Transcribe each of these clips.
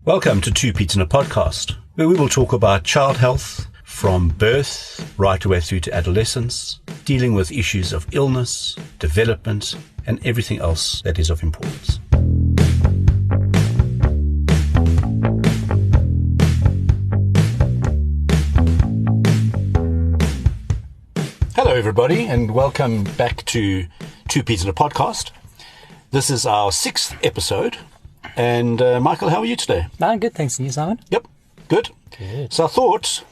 Welcome to Two Pete's in a Podcast, where we will talk about child health from birth right away through to adolescence, dealing with issues of illness, development, and everything else that is of importance. Hello, everybody, and welcome back to Two Pete's in a Podcast. This is our 6th episode. And Michael, how are you today? I'm good, thanks. And you, Simon? Yep, good. Good. So I thought,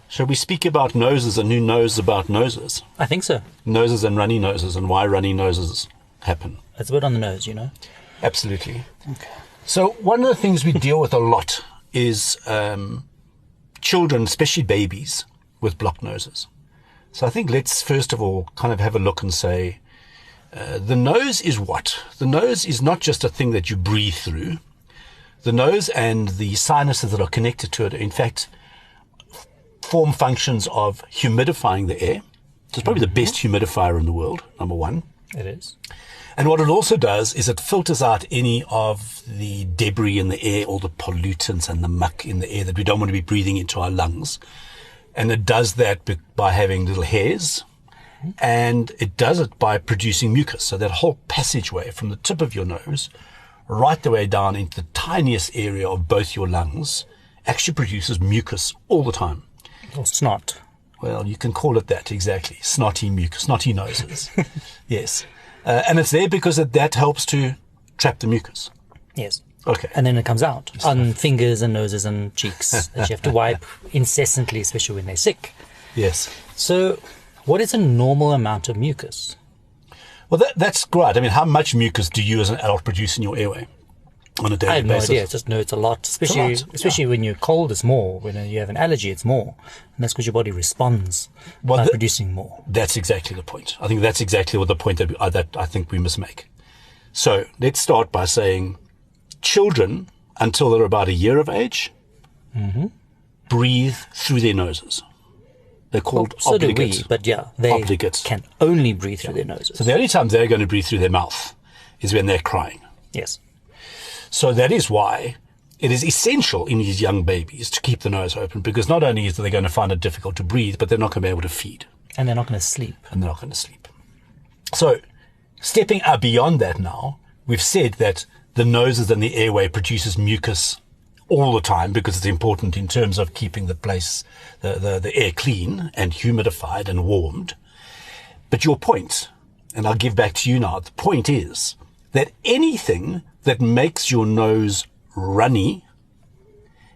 shall we speak about noses and who knows about noses? I think so. Noses and runny noses and why runny noses happen. It's a bit on the nose, you know? Absolutely. Okay. So one of the things we deal with a lot is children, especially babies, with blocked noses. So I think let's first of all kind of have a look and say, the nose is what? The nose is not just a thing that you breathe through. The nose and the sinuses that are connected to it, in fact, form functions of humidifying the air. So it's probably the best humidifier in the world, number one. It is. And what it also does is it filters out any of the debris in the air, all the pollutants and the muck in the air that we don't want to be breathing into our lungs. And it does that by having little hairs. And it does it by producing mucus. So that whole passageway from the tip of your nose right the way down into the tiniest area of both your lungs actually produces mucus all the time. Or snot. Well, you can call it that, exactly. Snotty mucus, snotty noses. Yes. And it's there because that helps to trap the mucus. Yes. Okay. And then it comes out on fingers and noses and cheeks that you have to wipe incessantly, especially when they're sick. Yes. So what is a normal amount of mucus? Well, that's great. I mean, how much mucus do you as an adult produce in your airway on a daily basis? I have no idea. I just know it's a lot. Especially when you're cold, it's more. When you have an allergy, it's more. And that's because your body responds by producing more. That's exactly the point. I think that's exactly what the point that I think we must make. So let's start by saying children, until they're about a year of age, breathe through their noses. They're called so do obligate. we, but yeah, they obligate. can only breathe through their noses. So the only time they're going to breathe through their mouth is when they're crying. Yes. So that is why it is essential in these young babies to keep the nose open, because not only is they going to find it difficult to breathe, but they're not going to be able to feed. And they're not going to sleep. So stepping up beyond that now, we've said that the noses and the airway produces mucus all the time because it's important in terms of keeping the place, the air clean and humidified and warmed. But your point, and I'll give back to you now, the point is that anything that makes your nose runny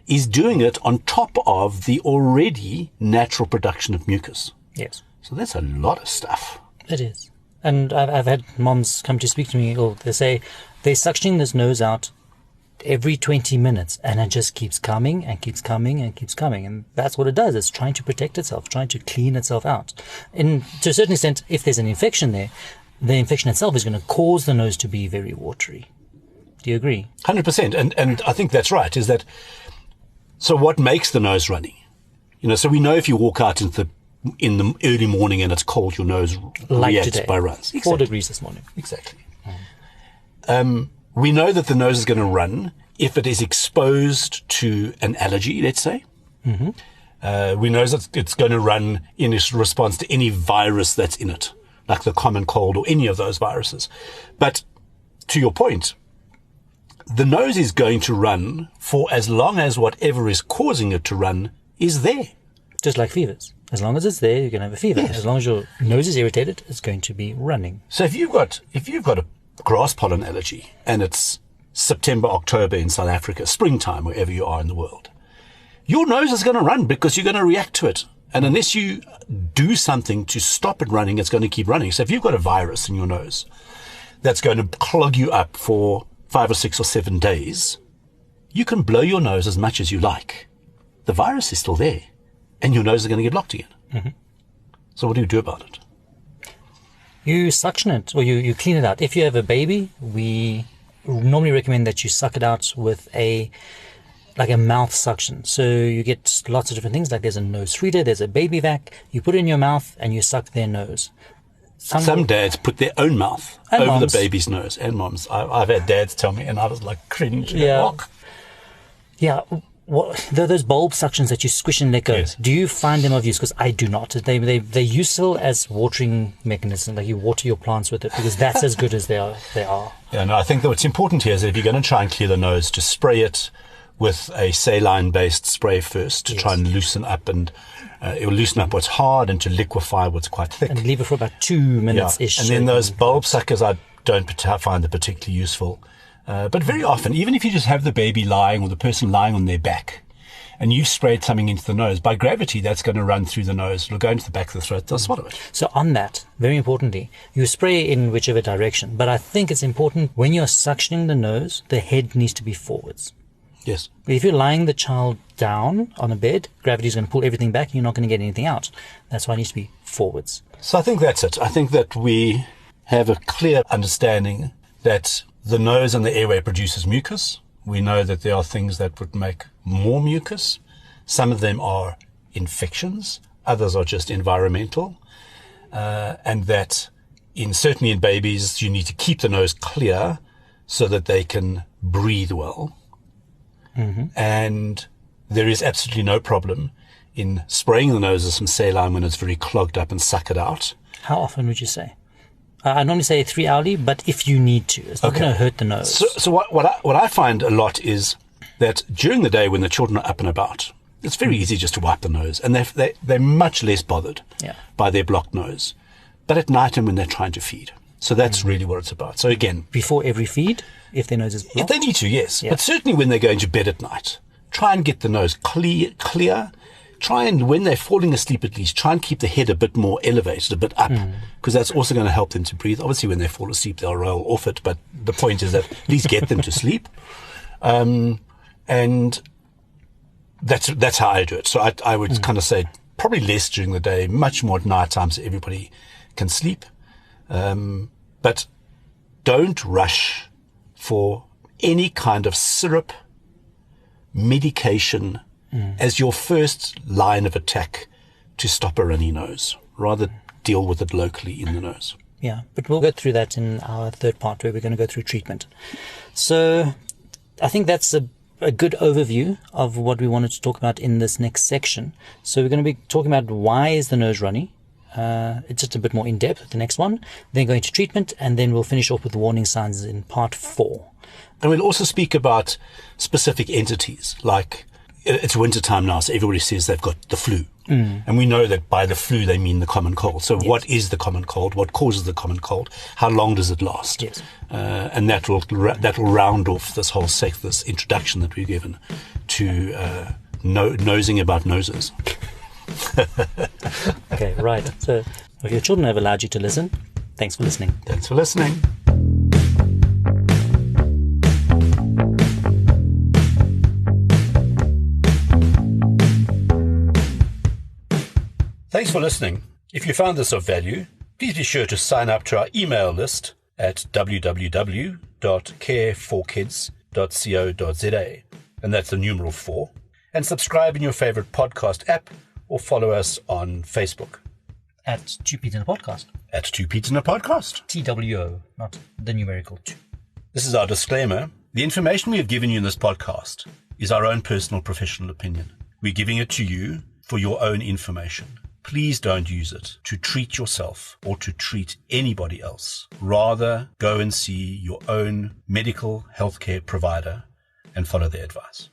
is doing it on top of the already natural production of mucus. Yes. So that's a lot of stuff. It is. And I've had moms come to speak to me, or they say they're suctioning this nose out every 20 minutes, and it just keeps coming and keeps coming and keeps coming. And that's what it does. It's trying to protect itself, trying to clean itself out. And to a certain extent, if there's an infection there, the infection itself is going to cause the nose to be very watery. Do you agree? 100%. And I think that's right, is that, so what makes the nose runny? So we know if you walk out in the early morning and it's cold, your nose reacts by runs. Exactly. 4 degrees this morning. Exactly. We know that the nose is going to run if it is exposed to an allergy, let's say. We know that it's going to run in response to any virus that's in it, like the common cold or any of those viruses. But to your point, the nose is going to run for as long as whatever is causing it to run is there. Just like fevers. As long as it's there, you're going to have a fever. Yes. As long as your nose is irritated, it's going to be running. So if you've got a grass pollen allergy and it's September, October in South Africa, springtime, wherever you are in the world, your nose is going to run because you're going to react to it. And unless you do something to stop it running, it's going to keep running. So if you've got a virus in your nose that's going to clog you up for 5 or 6 or 7 days, you can blow your nose as much as you like. The virus is still there and your nose is going to get blocked again. So what do you do about it? You suction it, or you clean it out. If you have a baby, we normally recommend that you suck it out with a mouth suction. So you get lots of different things, like there's a nose feeder, there's a baby vac. You put it in your mouth and you suck their nose. Some dads put their own mouth over the baby's nose, and moms. I've had dads tell me, and I was like cringing. Yeah. Yeah. Those bulb suctions that you squish and let go, Yes. do you find them of use? Because I do not. They're useful as watering mechanism, like you water your plants with it, because that's as good as they are. Yeah, no, I think that what's important here is that if you're going to try and clear the nose, just spray it with a saline-based spray first to try and loosen up, and it will loosen up what's hard and to liquefy what's quite thick. And leave it for about 2 minutes-ish. And then those bulb suckers, I don't find it particularly useful. But very often, even if you just have the baby lying or the person lying on their back and you've sprayed something into the nose, by gravity, that's going to run through the nose. It'll go into the back of the throat. They'll swallow it. So on that, very importantly, you spray in whichever direction. But I think it's important when you're suctioning the nose, the head needs to be forwards. Yes. If you're lying the child down on a bed, gravity is going to pull everything back and you're not going to get anything out. That's why it needs to be forwards. So I think that's it. I think that we have a clear understanding that the nose and the airway produces mucus. We know that there are things that would make more mucus. Some of them are infections. Others are just environmental. And that certainly in babies, you need to keep the nose clear so that they can breathe well. Mm-hmm. And there is absolutely no problem in spraying the nose with some saline when it's very clogged up and suck it out. How often would you say? I normally say 3 hourly, but if you need to, it's not going to hurt the nose. So what I find a lot is that during the day when the children are up and about, it's very easy just to wipe the nose, and they're much less bothered by their blocked nose. But at night and when they're trying to feed, so that's really what it's about. So again, before every feed, if their nose is blocked, if they need to, yes, but certainly when they're going to bed at night, try and get the nose clear. Try and, when they're falling asleep at least, try and keep the head a bit more elevated, a bit up, because that's also going to help them to breathe. Obviously, when they fall asleep, they'll roll off it, but the point is that at least get them to sleep. And that's how I do it. So I would kind of say probably less during the day, much more at night time so everybody can sleep. But don't rush for any kind of syrup, medication, as your first line of attack to stop a runny nose. Rather deal with it locally in the nose. Yeah, but we'll go through that in our third part where we're going to go through treatment. So I think that's a good overview of what we wanted to talk about in this next section. So we're going to be talking about why is the nose runny. It's just a bit more in depth, the next one. Then going to treatment, and then we'll finish off with the warning signs in part 4. And we'll also speak about specific entities, like it's winter time now, so everybody says they've got the flu. And we know that by the flu, they mean the common cold. So what is the common cold? What causes the common cold? How long does it last? Yes. And that will round off this whole this introduction that we've given to nosing about noses. Okay, right. So if your children have allowed you to listen, thanks for listening. Thanks for listening. Thanks for listening. If you found this of value, please be sure to sign up to our email list at www.careforkids.co.za, and that's the numeral 4, and subscribe in your favorite podcast app or follow us on Facebook. At 2 Peas in a Podcast. At 2 Peas in a Podcast. TWO, not the numerical 2. This is our disclaimer. The information we have given you in this podcast is our own personal professional opinion. We're giving it to you for your own information. Please don't use it to treat yourself or to treat anybody else. Rather, go and see your own medical healthcare provider and follow their advice.